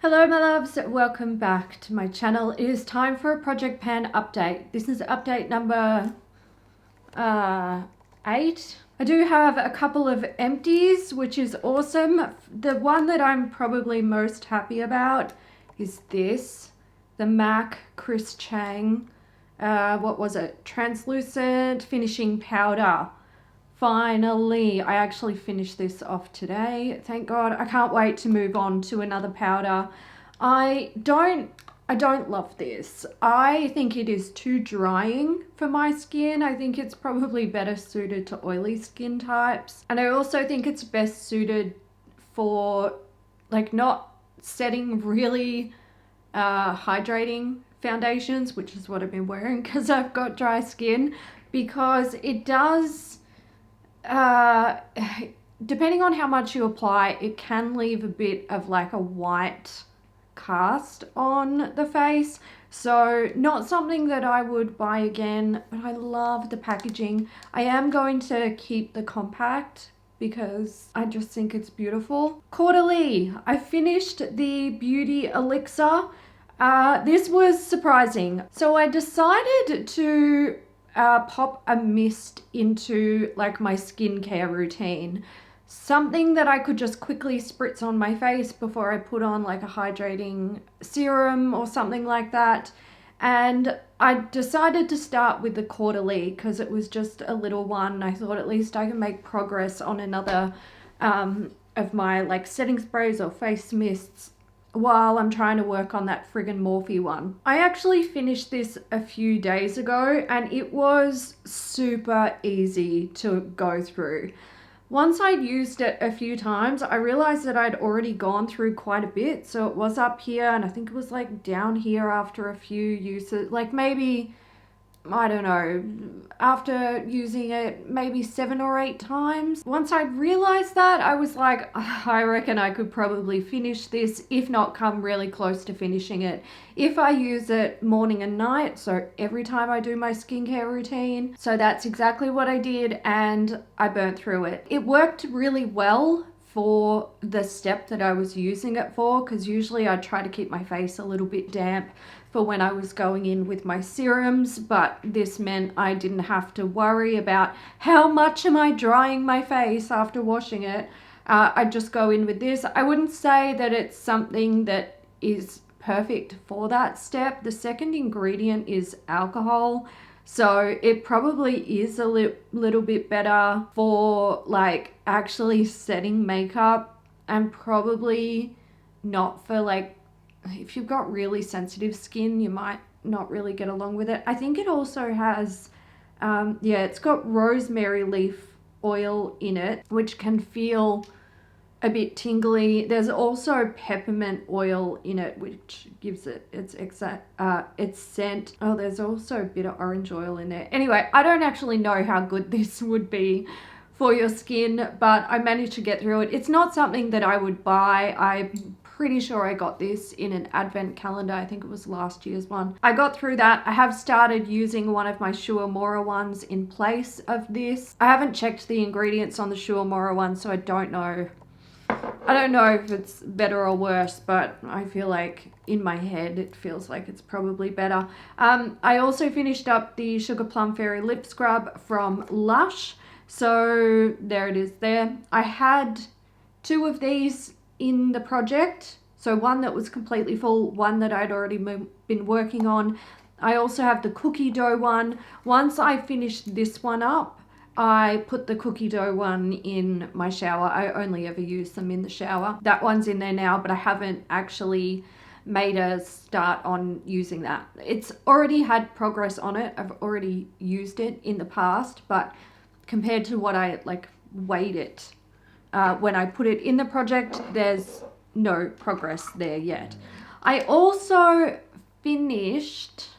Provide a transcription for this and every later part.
Hello my loves, welcome back to my channel. It is time for a project pan update. This is update number 8. I do have a couple of empties, which is awesome. The one that I'm probably most happy about is this, the MAC Chris Chang, what was it? Translucent finishing powder. Finally, I actually finished this off today. Thank God. I can't wait to move on to another powder. I don't love this. I think it is too drying for my skin. I think it's probably better suited to oily skin types. And I also think it's best suited for like not setting really hydrating foundations, which is what I've been wearing because I've got dry skin, because it does depending on how much you apply, it can leave a bit of like a white cast on the face. So not something that I would buy again, but I love the packaging. I am going to keep the compact because I just think it's beautiful. Quarterly, I finished the Beauty Elixir. This was surprising. So I decided to pop a mist into like my skincare routine. Something that I could just quickly spritz on my face before I put on like a hydrating serum or something like that. And I decided to start with the Quarterly because it was just a little one. I thought at least I can make progress on another of my like setting sprays or face mists while I'm trying to work on that friggin' Morphe one. I actually finished this a few days ago and it was super easy to go through. Once I'd used it a few times, I realized that I'd already gone through quite a bit. So it was up here and I think it was like down here after a few uses, like maybe, I don't know, after using it maybe 7 or 8 times. Once I realized that, I was like, I reckon I could probably finish this, if not come really close to finishing it, if I use it morning and night, so every time I do my skincare routine. So that's exactly what I did and I burnt through it. It worked really well for the step that I was using it for, because usually I try to keep my face a little bit damp for when I was going in with my serums, but this meant I didn't have to worry about how much am I drying my face after washing it. I just go in with this. I wouldn't say that it's something that is perfect for that step. The second ingredient is alcohol, so it probably is a little bit better for like actually setting makeup, and probably not for like, if you've got really sensitive skin, you might not really get along with it. I think it also has, it's got rosemary leaf oil in it, which can feel a bit tingly. There's also peppermint oil in it, which gives it its scent. Oh, there's also a bit of orange oil in there. Anyway, I don't actually know how good this would be for your skin, but I managed to get through it. It's not something that I would buy. I'm pretty sure I got this in an advent calendar. I think it was last year's one. I got through that. I have started using one of my Shuamora ones in place of this. I haven't checked the ingredients on the Shuamora one, so I don't know. I don't know if it's better or worse, but I feel like in my head it feels like it's probably better. I also finished up the Sugar Plum Fairy Lip Scrub from Lush. So there it is there. I had 2 of these in the project. So one that was completely full, one that I'd already been working on. I also have the cookie dough one. Once I finished this one up, I put the cookie dough one in my shower. I only ever use them in the shower. That one's in there now, but I haven't actually made a start on using that. It's already had progress on it. I've already used it in the past, but compared to what I like weighed it when I put it in the project, there's no progress there yet. I also finished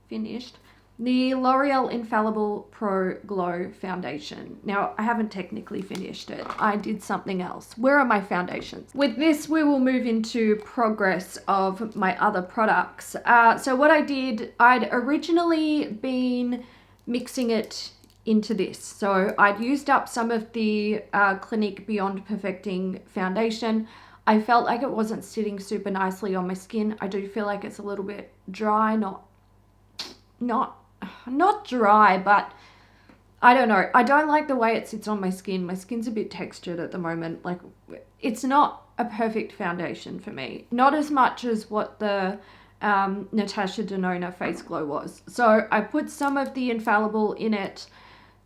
the L'Oreal Infallible Pro Glow Foundation. Now, I haven't technically finished it. I did something else. Where are my foundations? With this, we will move into progress of my other products. So what I did, I'd originally been mixing it into this. So I'd used up some of the Clinique Beyond Perfecting foundation. I felt like it wasn't sitting super nicely on my skin. I do feel like it's a little bit dry, not dry, but I don't know. I don't like the way it sits on my skin. My skin's a bit textured at the moment. Like, it's not a perfect foundation for me. Not as much as what the Natasha Denona Face Glow was. So I put some of the Infallible in it,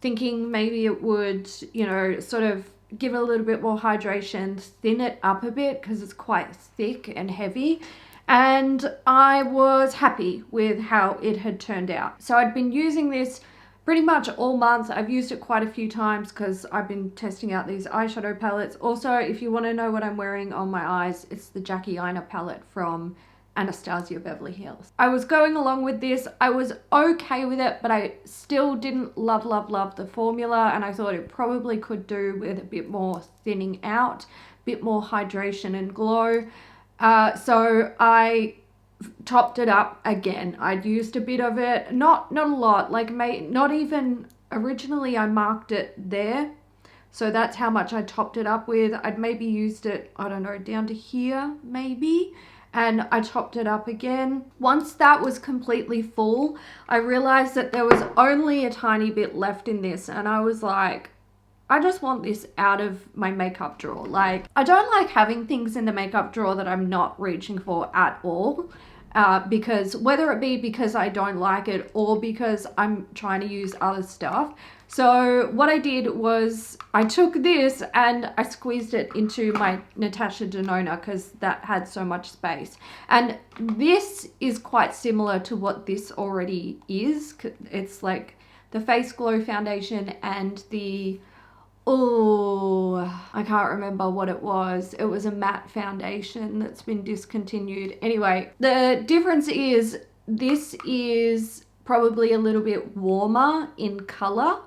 thinking maybe it would, you know, sort of give it a little bit more hydration, thin it up a bit because it's quite thick and heavy. And I was happy with how it had turned out. So I'd been using this pretty much all month. I've used it quite a few times because I've been testing out these eyeshadow palettes. Also, if you want to know what I'm wearing on my eyes, it's the Jackie Aina palette from Anastasia Beverly Hills. I was going along with this. I was okay with it, but I still didn't love the formula, and I thought it probably could do with a bit more thinning out, a bit more hydration and glow. So I topped it up again. I'd used a bit of it, not a lot, like not even, originally I marked it there, so that's how much I topped it up with. I'd maybe used it, I don't know, down to here maybe, and I topped it up again. Once that was completely full, I realized that there was only a tiny bit left in this, and I was like, I just want this out of my makeup drawer. Like, I don't like having things in the makeup drawer that I'm not reaching for at all. Because whether it be because I don't like it or because I'm trying to use other stuff. So what I did was I took this and I squeezed it into my Natasha Denona because that had so much space. And this is quite similar to what this already is. It's like the Face Glow foundation and the, oh, I can't remember what it was. It was a matte foundation that's been discontinued. Anyway, the difference is this is probably a little bit warmer in color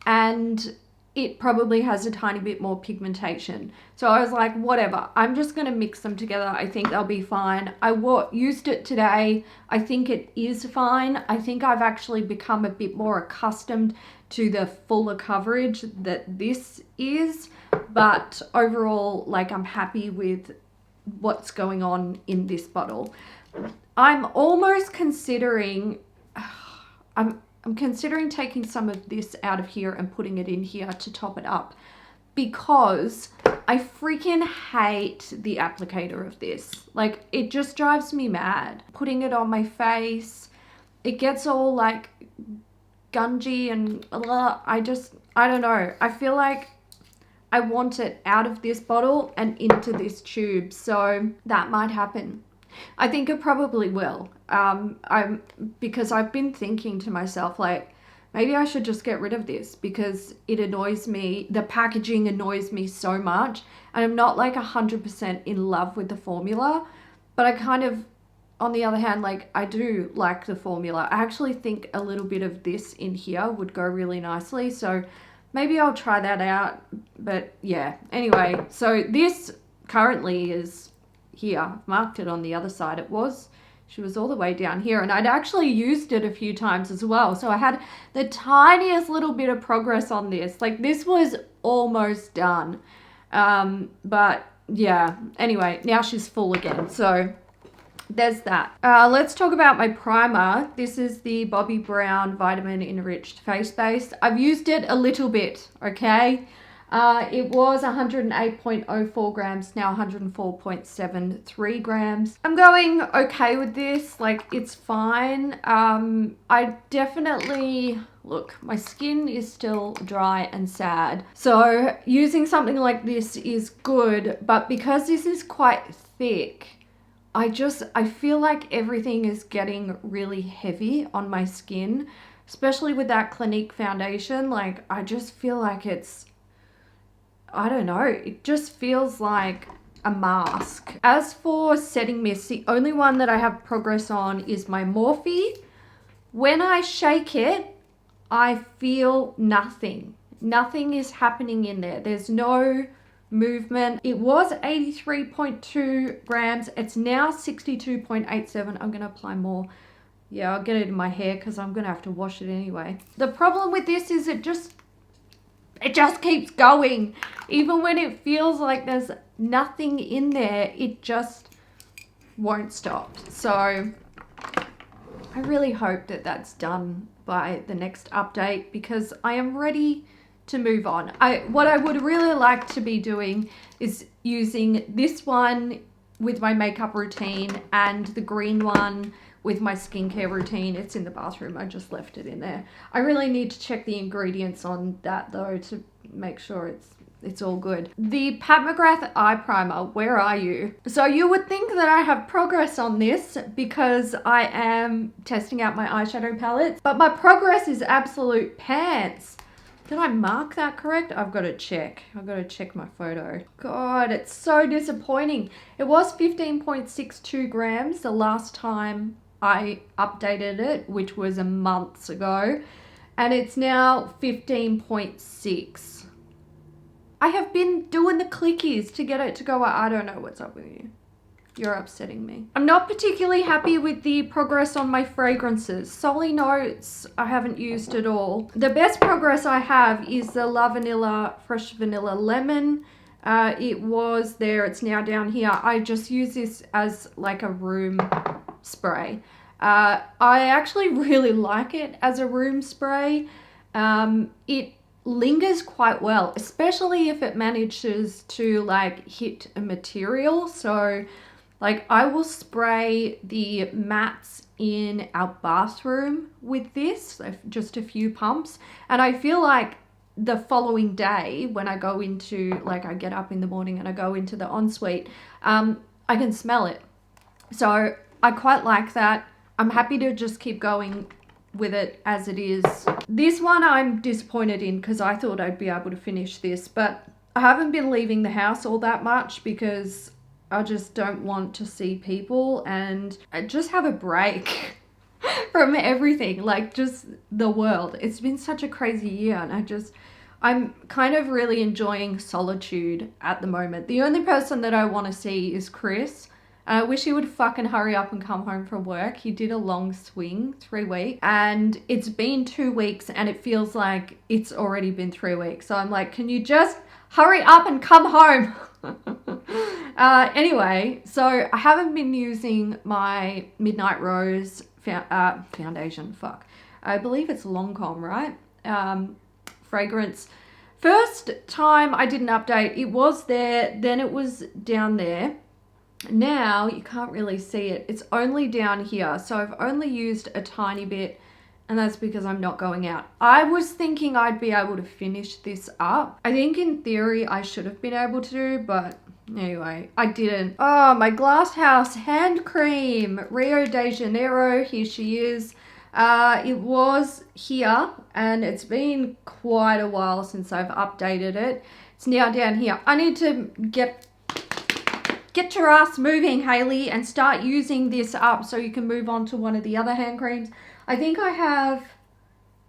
and it probably has a tiny bit more pigmentation. So I was like, whatever, I'm just going to mix them together. I think they'll be fine. I used it today. I think it is fine. I think I've actually become a bit more accustomed to the fuller coverage that this is, but overall, like, I'm happy with what's going on in this bottle. I'm almost considering, I'm considering taking some of this out of here and putting it in here to top it up, because I freaking hate the applicator of this. Like, it just drives me mad. Putting it on my face, it gets all like gungy and I don't know. I feel like I want it out of this bottle and into this tube, so that might happen. I think it probably will. Because I've been thinking to myself, like, maybe I should just get rid of this because it annoys me. The packaging annoys me so much, and I'm not like 100% in love with the formula, but I kind of, on the other hand, like, I do like the formula. I actually think a little bit of this in here would go really nicely, so maybe I'll try that out. But yeah, anyway, so this currently is here. I've marked it on the other side. She was all the way down here, and I'd actually used it a few times as well. So I had the tiniest little bit of progress on this. Like, this was almost done. But yeah, anyway, now she's full again. So there's that. Let's talk about my primer. This is the Bobbi Brown Vitamin Enriched Face Base. I've used it a little bit, okay? It was 108.04 grams, now 104.73 grams. I'm going okay with this, like, it's fine. I definitely, look, my skin is still dry and sad. So using something like this is good, but because this is quite thick, I feel like everything is getting really heavy on my skin, especially with that Clinique foundation. Like, I just feel like it's, I don't know, it just feels like a mask. As for setting mist, the only one that I have progress on is my Morphe. When I shake it, I feel nothing. Nothing is happening in there. There's no movement. It was 83.2 grams. It's now 62.87. I'm going to apply more. Yeah, I'll get it in my hair because I'm going to have to wash it anyway. The problem with this is it just It just keeps going. Even when it feels like there's nothing in there, it just won't stop. So I really hope that that's done by the next update, because I am ready to move on. What I would really like to be doing is using this one with my makeup routine and the green one with my skincare routine. It's in the bathroom. I just left it in there. I really need to check the ingredients on that though to make sure it's all good. The Pat McGrath eye primer, where are you? So you would think that I have progress on this because I am testing out my eyeshadow palettes, but my progress is absolute pants. Did I mark that correct? I've got to check. I've got to check my photo. God, it's so disappointing. It was 15.62 grams the last time I updated it, which was a month ago, and it's now 15.6. I have been doing the clickies to get it to go. I don't know what's up with you. You're upsetting me. I'm not particularly happy with the progress on my fragrances. Solly Notes, I haven't used at all. The best progress I have is the La Vanilla Fresh Vanilla Lemon. It was there, it's now down here. I just use this as like a room spray. I actually really like it as a room spray. It lingers quite well, especially if it manages to like hit a material. So like I will spray the mattes in our bathroom with this, just a few pumps, and I feel like the following day when I go into, like I get up in the morning and I go into the ensuite, I can smell it. So I quite like that. I'm happy to just keep going with it as it is. This one I'm disappointed in because I thought I'd be able to finish this, but I haven't been leaving the house all that much because I just don't want to see people and I just have a break from everything, like just the world. It's been such a crazy year and I'm kind of really enjoying solitude at the moment. The only person that I want to see is Chris. I wish he would fucking hurry up and come home from work. He did a long swing, 3 weeks, and it's been 2 weeks and it feels like it's already been 3 weeks. So I'm like, can you just hurry up and come home? Anyway, so I haven't been using my Midnight Rose foundation. Fuck. I believe it's Lancome, right? Fragrance. First time I did an update, it was there, then it was down there. Now you can't really see it. It's only down here. So I've only used a tiny bit, and that's because I'm not going out. I was thinking I'd be able to finish this up. I think in theory I should have been able to, but anyway, I didn't. Oh, my Glass House hand cream, Rio de Janeiro. Here she is. It was here and it's been quite a while since I've updated it. It's now down here. I need to get your ass moving, Hailey, and start using this up so you can move on to one of the other hand creams. I think I have,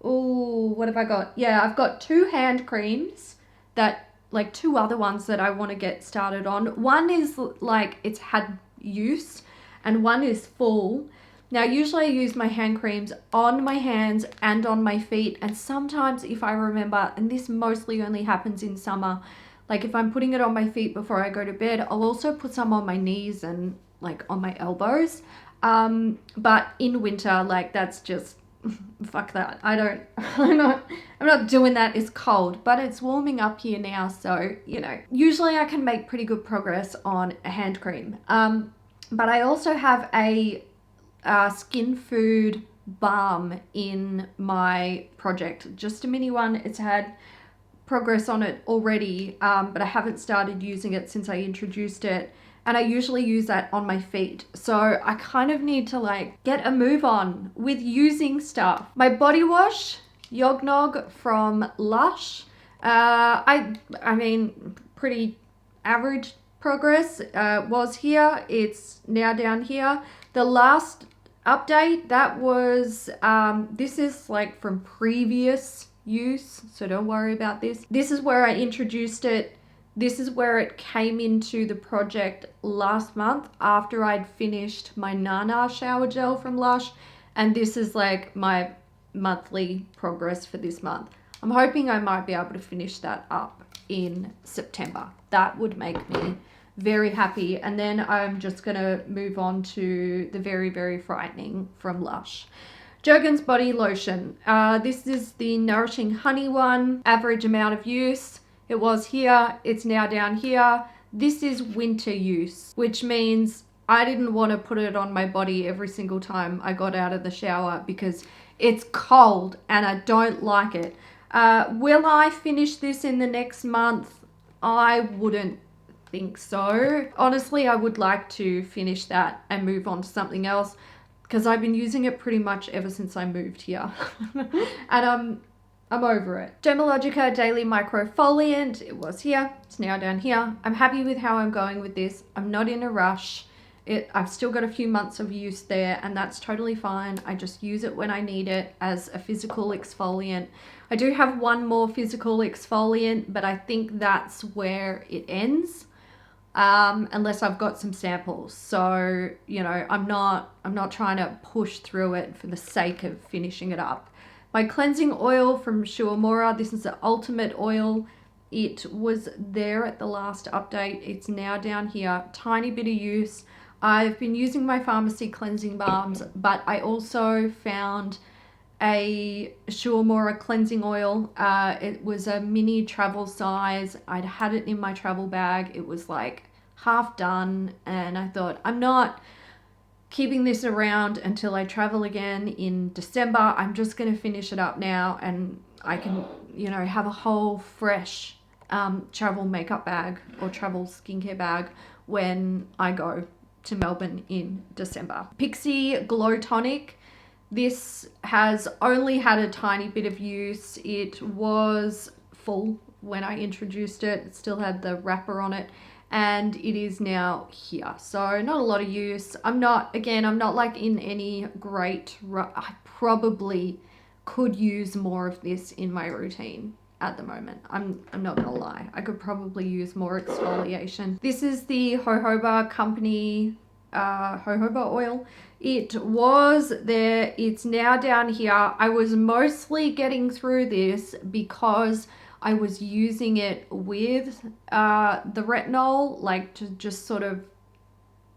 oh, what have I got? Yeah, I've got 2 hand creams that, like 2 other ones that I want to get started on. One is like it's had use and one is full. Now, usually I use my hand creams on my hands and on my feet, and sometimes if I remember, and this mostly only happens in summer, like if I'm putting it on my feet before I go to bed, I'll also put some on my knees and like on my elbows. But in winter, like that's just, fuck that. I'm not doing that. It's cold, but it's warming up here now. So, you know, usually I can make pretty good progress on a hand cream. But I also have a skin food balm in my project, just a mini one. It's had progress on it already, but I haven't started using it since I introduced it, and I usually use that on my feet, so I kind of need to like get a move on with using stuff. My body wash, Yognog from Lush, I mean pretty average progress. Was here, it's now down here. The last update, that was this is like from previous use, so don't worry about this. This is where I introduced it. This is where it came into the project last month after I'd finished my Nana shower gel from Lush, and this is like my monthly progress for this month. I'm hoping I might be able to finish that up in September. That would make me very happy. And then I'm just going to move on to the very, very frightening from Lush. Jergens Body Lotion. This is the Nourishing Honey one. Average amount of use. It was here. It's now down here. This is winter use, which means I didn't want to put it on my body every single time I got out of the shower because it's cold and I don't like it. Will I finish this in the next month? I wouldn't think so. Honestly, I would like to finish that and move on to something else because I've been using it pretty much ever since I moved here. And I'm over it. Dermalogica Daily Microfoliant. It was here. It's now down here. I'm happy with how I'm going with this. I'm not in a rush. I've still got a few months of use there, and that's totally fine. I just use it when I need it as a physical exfoliant. I do have one more physical exfoliant, but I think that's where it ends, unless I've got some samples. So, you know, I'm not trying to push through it for the sake of finishing it up. My cleansing oil from Shuamura. This is the ultimate oil. It was there at the last update. It's now down here. Tiny bit of use. I've been using my pharmacy cleansing balms, but I also found a Shuamura cleansing oil. It was a mini travel size. I'd had it in my travel bag. It was like half done, and I thought, I'm not keeping this around until I travel again in December. I'm just going to finish it up now, and I can, you know, have a whole fresh travel makeup bag or travel skincare bag when I go to Melbourne in December. Pixie Glow Tonic. This has only had a tiny bit of use. It was full when I introduced it. It still had the wrapper on it, and it is now here. So not a lot of use. I'm not like in any great I probably could use more of this in my routine at the moment. I'm not gonna lie. I could probably use more exfoliation. This is the Jojoba Company jojoba oil. It was there. It's now down here. I was mostly getting through this because I was using it with the retinol, like to just sort of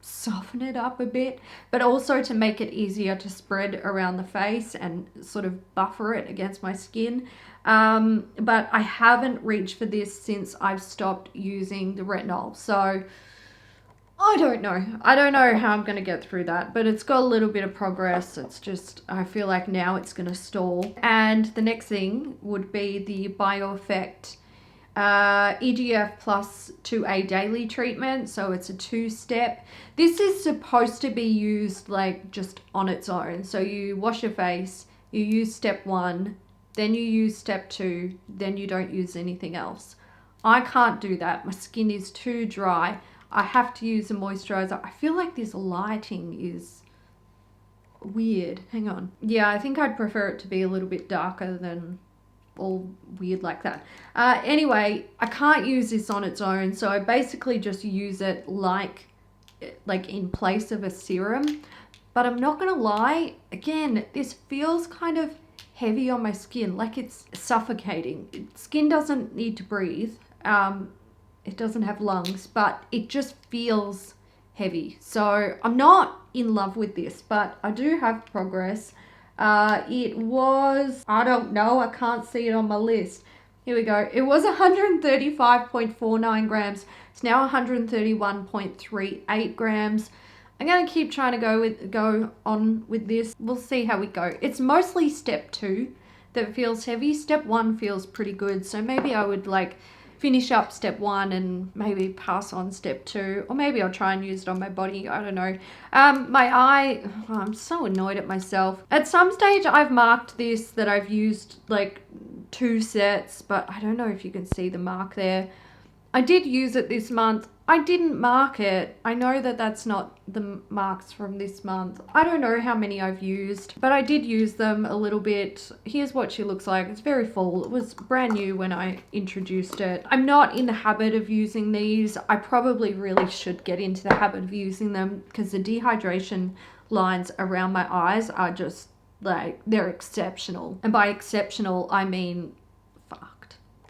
soften it up a bit, but also to make it easier to spread around the face and sort of buffer it against my skin. But I haven't reached for this since I've stopped using the retinol. So I don't know how I'm going to get through that, but it's got a little bit of progress. It's just, I feel like now it's going to stall. And the next thing would be the BioEffect EGF plus 2A daily treatment. So it's a 2-step. This is supposed to be used like just on its own. So you wash your face, you use step 1, then you use step 2, then you don't use anything else. I can't do that. My skin is too dry. I have to use a moisturizer. I feel like this lighting is weird. Hang on. Yeah, I think I'd prefer it to be a little bit darker than all weird like that. Anyway, I can't use this on its own, so I basically just use it like in place of a serum. But I'm not gonna lie, again, this feels kind of heavy on my skin, like it's suffocating. Skin doesn't need to breathe. It doesn't have lungs, but it just feels heavy. So I'm not in love with this, but I do have progress. It was, I don't know, I can't see it on my list. Here we go. It was 135.49 grams. It's now 131.38 grams. I'm going to keep trying to go on with this. We'll see how we go. It's mostly step 2 that feels heavy. Step 1 feels pretty good. So maybe I would like finish up step 1 and maybe pass on step 2, or maybe I'll try and use it on my body. I don't know. My eye, I'm so annoyed at myself. At some stage I've marked this that I've used like 2 sets, but I don't know if you can see the mark there. I did use it this month. I didn't mark it. I know that that's not the marks from this month. I don't know how many I've used, but I did use them a little bit. Here's what she looks like. It's very full. It was brand new when I introduced it. I'm not in the habit of using these. I probably really should get into the habit of using them because the dehydration lines around my eyes are just like, they're exceptional. And by exceptional, I mean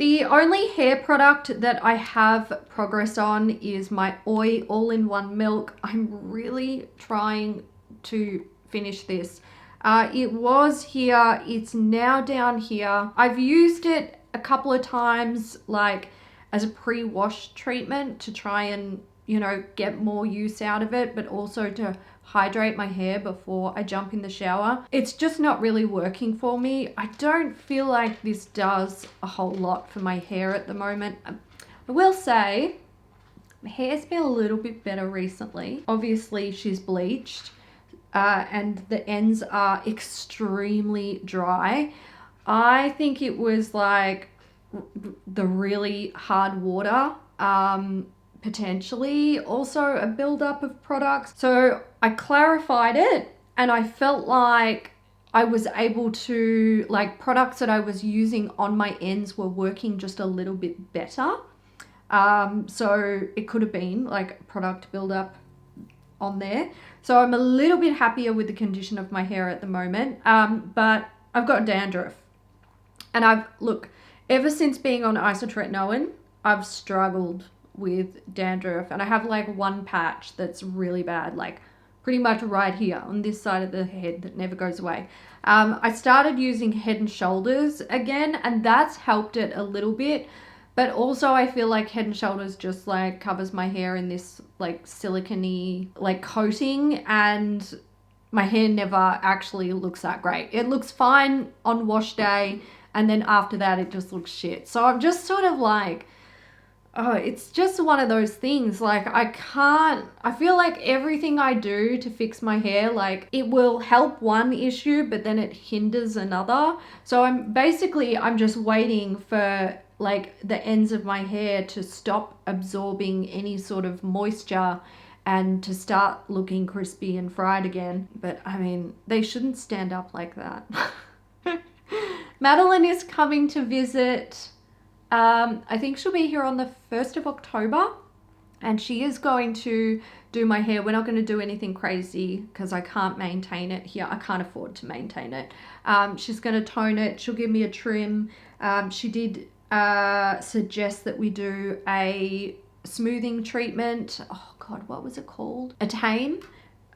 The only hair product that I have progress on is my Oi all-in-one milk. I'm really trying to finish this. It was here, it's now down here. I've used it a couple of times like as a pre-wash treatment to try and, you know, get more use out of it, but also to hydrate my hair before I jump in the shower. It's just not really working for me. I don't feel like this does a whole lot for my hair at the moment. I will say my hair's been a little bit better recently. Obviously she's bleached and the ends are extremely dry. I think it was like the really hard water, potentially also a buildup of products. So I clarified it and I felt like I was able to, like, products that I was using on my ends were working just a little bit better. So it could have been like product buildup on there. So I'm a little bit happier with the condition of my hair at the moment. But I've got dandruff and look, ever since being on isotretinoin, I've struggled with dandruff and I have like one patch that's really bad, like pretty much right here on this side of the head that never goes away. I started using Head and Shoulders again and that's helped it a little bit, but also I feel like Head and Shoulders just like covers my hair in this like silicone like coating and my hair never actually looks that great. It looks fine on wash day and then after that it just looks shit. So I'm just sort of like, oh, it's just one of those things. Like I feel like everything I do to fix my hair, like it will help one issue, but then it hinders another. So I'm just waiting for like the ends of my hair to stop absorbing any sort of moisture and to start looking crispy and fried again. But I mean, they shouldn't stand up like that. Madeline is coming to visit. I think she'll be here on the 1st of October and she is going to do my hair. We're not going to do anything crazy because I can't maintain it here. I can't afford to maintain it. She's going to tone it. She'll give me a trim. She did suggest that we do a smoothing treatment. Oh God, what was it called? A tame.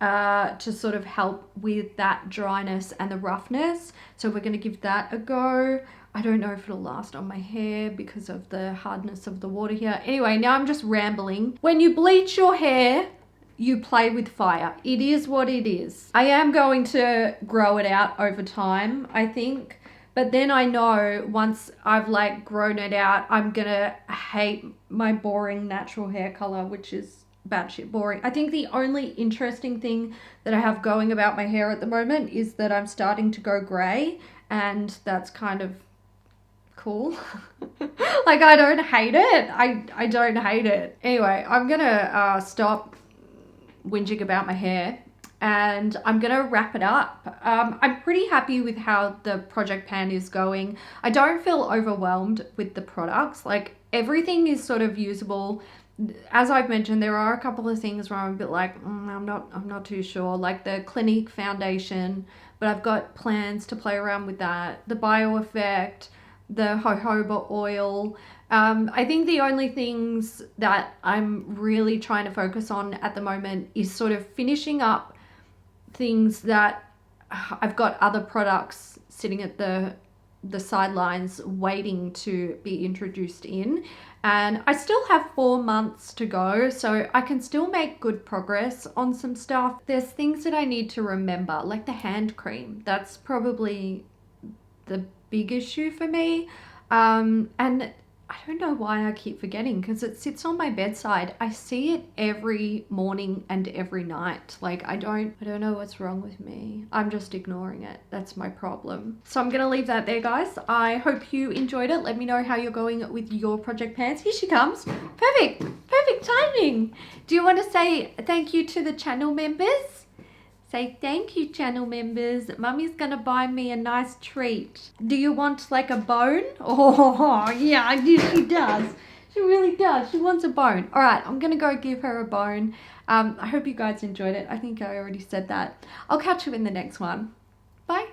To sort of help with that dryness and the roughness. So we're going to give that a go. I don't know if it'll last on my hair because of the hardness of the water here. Anyway, now I'm just rambling. When you bleach your hair, you play with fire. It is what it is. I am going to grow it out over time, I think. But then I know once I've like grown it out, I'm gonna hate my boring natural hair color, which is batshit boring. I think the only interesting thing that I have going about my hair at the moment is that I'm starting to go gray, and that's kind of cool. Like I don't hate it. I don't hate it. Anyway, I'm gonna stop whinging about my hair and I'm gonna wrap it up. I'm pretty happy with how the project pan is going. I don't feel overwhelmed with the products. Like everything is sort of usable. As I've mentioned, there are a couple of things where I'm a bit like, I'm not too sure, like the Clinique foundation, but I've got plans to play around with that. The Bio Effect, the jojoba oil. I think the only things that I'm really trying to focus on at the moment is sort of finishing up things that I've got other products sitting at the sidelines waiting to be introduced in, and I still have 4 months to go, so I can still make good progress on some stuff. There's things that I need to remember, like the hand cream. That's probably the big issue for me, and I don't know why I keep forgetting because it sits on my bedside. I see it every morning and every night. Like I don't know what's wrong with me. I'm just ignoring it. That's my problem. So I'm gonna leave that there, guys. I hope you enjoyed it. Let me know how you're going with your project pans. Here she comes. Perfect timing. Do you want to say thank you to the channel members? Say thank you, channel members. Mummy's gonna buy me a nice treat. Do you want like a bone? Oh yeah, she does. She really does. She wants a bone. All right, I'm gonna go give her a bone. I hope you guys enjoyed it. I think I already said that. I'll catch you in the next one. Bye.